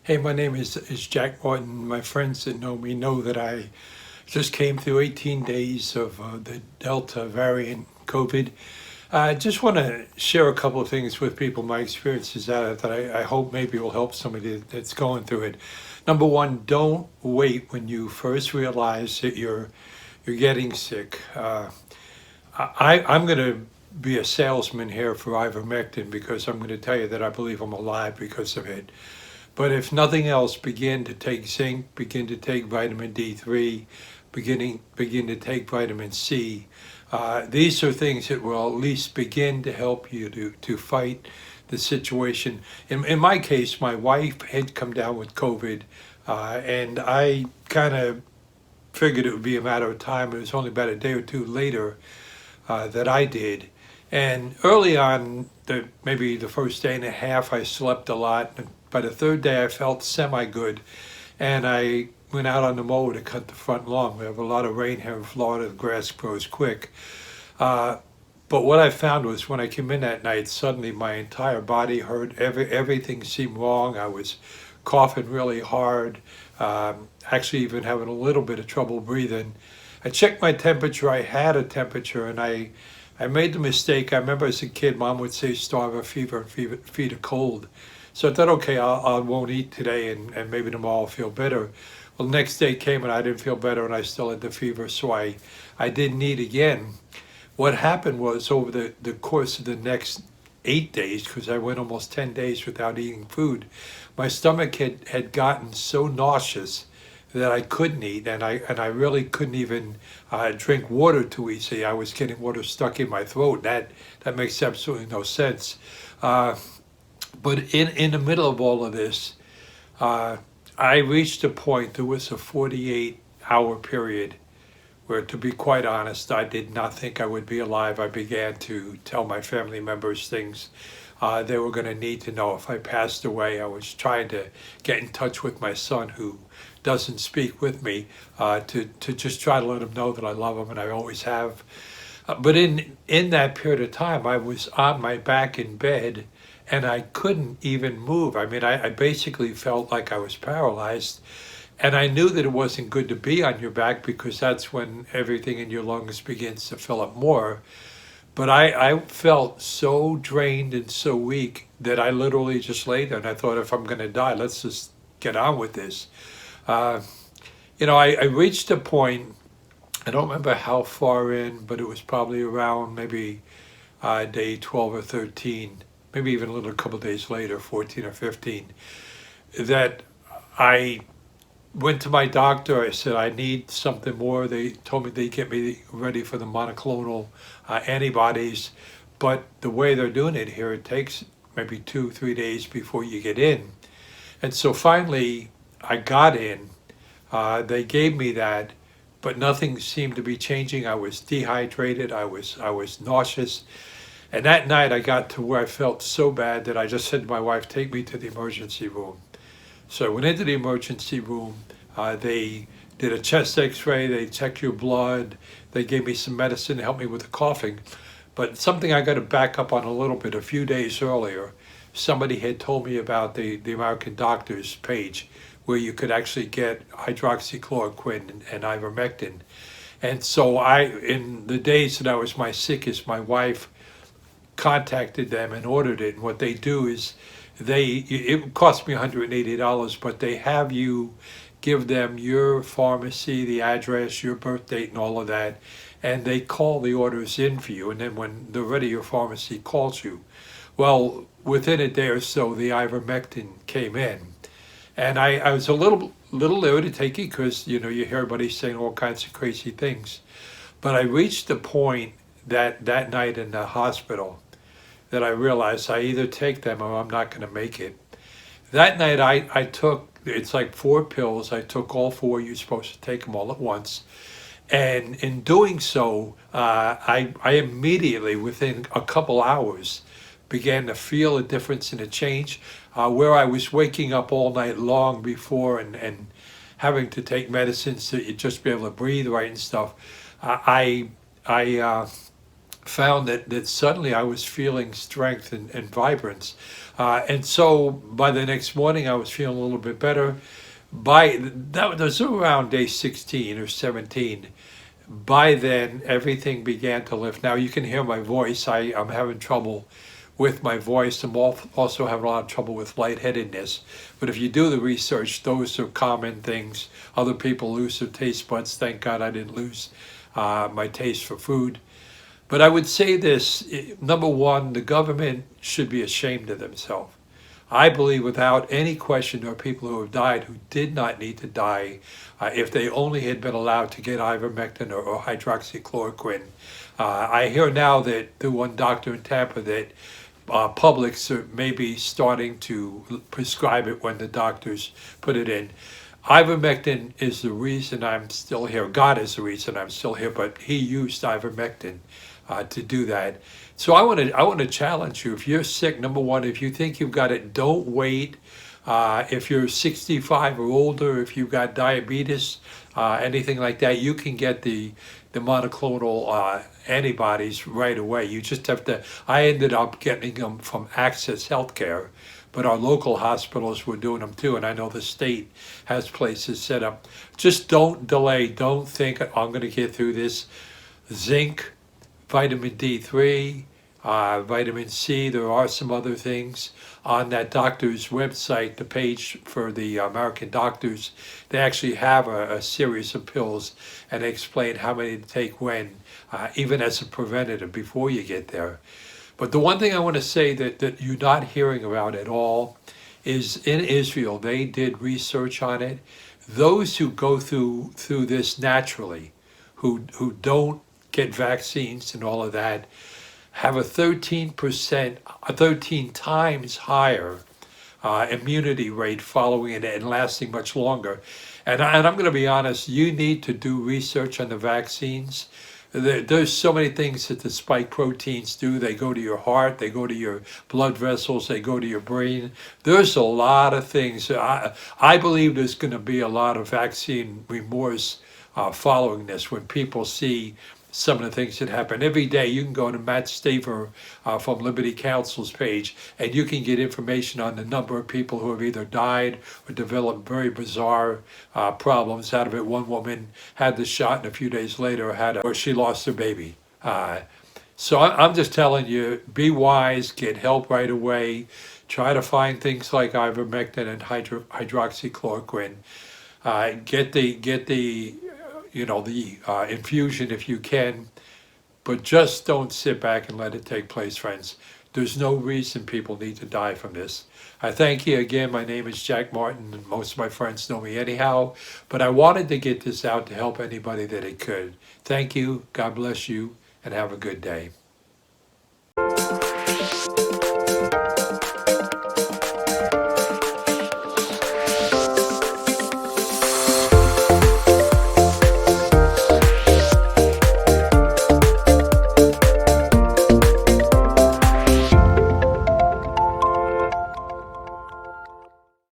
Hey, my name is Jack Martin. My friends that know me know that I just came through 18 days of the Delta variant COVID. I just want to share a couple of things with people, my experiences at it that I hope maybe will help somebody that's going through it. Number one, don't wait when you first realize that you're getting sick. I'm going to be a salesman here for ivermectin because I'm going to tell you that I believe I'm alive because of it. But if nothing else, begin to take zinc, begin to take vitamin D3, begin to take vitamin C. These are things that will at least begin to help you to fight the situation. In my case, my wife had come down with COVID, and I kind of figured it would be a matter of time. It was only about a day or two later that I did. And early on, maybe the first day and a half, I slept a lot. And by the third day, I felt semi good. And I went out on the mower to cut the front lawn. We have a lot of rain here in Florida. The grass grows quick. Uh, but what I found was when I came in that night, suddenly my entire body hurt. Everything seemed wrong. I was coughing really hard, actually, even having a little bit of trouble breathing. I checked my temperature. I had a temperature, and I made the mistake. I remember as a kid, mom would say, starve a fever and feed a cold. So I thought, okay, I won't eat today, and maybe tomorrow I'll feel better. Well, the next day came and I didn't feel better, and I still had the fever, so I didn't eat again. What happened was over the course of the next 8 days, because I went almost 10 days without eating food, my stomach had gotten so nauseous that I couldn't eat, and I really couldn't even drink water too easily. I was getting water stuck in my throat. That makes absolutely no sense. Uh, but in the middle of all of this, uh, I reached a point. There was a 48-hour period where, to be quite honest, I did not think I would be alive. I began to tell my family members things they were going to need to know if I passed away. I was trying to get in touch with my son, who doesn't speak with me, to just try to let him know that I love him, and I always have. But in that period of time, I was on my back in bed, and I couldn't even move. I mean, I basically felt like I was paralyzed. And I knew that it wasn't good to be on your back because that's when everything in your lungs begins to fill up more. But I felt so drained and so weak that I literally just lay there and I thought, if I'm going to die, let's just get on with this. Uh, I reached a point, I don't remember how far in, but it was probably around maybe day 12 or 13, maybe even a little couple of days later, 14 or 15, that I went to my doctor. I said, I need something more. They told me they'd get me ready for the monoclonal antibodies. But the way they're doing it here, it takes maybe 2, 3 days before you get in. And so finally, I got in. They gave me that, but nothing seemed to be changing. I was dehydrated. I was nauseous. And that night, I got to where I felt so bad that I just said to my wife, take me to the emergency room. So I went into the emergency room. They did a chest x-ray. They checked your blood. They gave me some medicine to help me with the coughing. But something I got to back up on a little bit. A few days earlier, somebody had told me about the American Doctors page where you could actually get hydroxychloroquine and ivermectin. And so in the days that I was my sickest, my wife contacted them and ordered it. And what they do is it cost me $180, but they have you give them your pharmacy, the address, your birth date, and all of that, and they call the orders in for you. And then when they're ready, your pharmacy calls you. Well, within a day or so, the ivermectin came in, and I was a little leery to take it because you hear everybody saying all kinds of crazy things, but I reached the point that night in the hospital that I realized I either take them or I'm not going to make it. That night I took, it's like 4 pills. I took all four. You're supposed to take them all at once. And in doing so, I immediately, within a couple hours, began to feel a difference and a change. Where I was waking up all night long before and having to take medicines to just be able to breathe right and stuff, I found that suddenly I was feeling strength and vibrance. And so by the next morning, I was feeling a little bit better. By that was around day 16 or 17. By then, everything began to lift. Now you can hear my voice. I'm having trouble with my voice. I'm also having a lot of trouble with lightheadedness. But if you do the research, those are common things. Other people lose their taste buds. Thank God I didn't lose my taste for food. But I would say this, number one, the government should be ashamed of themselves. I believe without any question there are people who have died who did not need to die if they only had been allowed to get ivermectin or hydroxychloroquine. I hear now that the one doctor in Tampa that Publix are maybe starting to prescribe it when the doctors put it in. Ivermectin is the reason I'm still here. God is the reason I'm still here, but he used ivermectin to do that. So I want to challenge you. If you're sick, number one, if you think you've got it, don't wait. If you're 65 or older, if you've got diabetes, anything like that, you can get the monoclonal antibodies right away. You just have to. I ended up getting them from Access Healthcare, but our local hospitals were doing them too, and I know the state has places set up. Just don't delay. Don't think I'm going to get through this. Zinc, vitamin D3, vitamin C. There are some other things on that doctor's website, the page for the American doctors. They actually have a series of pills and they explain how many to take when, even as a preventative before you get there. But the one thing I want to say that you're not hearing about at all is in Israel, they did research on it. Those who go through this naturally, who don't get vaccines and all of that, have a 13 times higher immunity rate following it and lasting much longer. And I'm going to be honest, you need to do research on the vaccines. There's so many things that the spike proteins do. They go to your heart, they go to your blood vessels, they go to your brain. There's a lot of things. I believe there's going to be a lot of vaccine remorse following this when people see some of the things that happen. Every day you can go to Matt Staver from Liberty Council's page and you can get information on the number of people who have either died or developed very bizarre problems out of it. One woman had the shot and a few days later or she lost her baby. So I'm just telling you, be wise, get help right away. Try to find things like ivermectin and hydroxychloroquine. Get the infusion if you can, but just don't sit back and let it take place, friends. There's no reason people need to die from this. I thank you again. My name is Jack Martin, and most of my friends know me anyhow, but I wanted to get this out to help anybody that it could. Thank you, God bless you, and have a good day.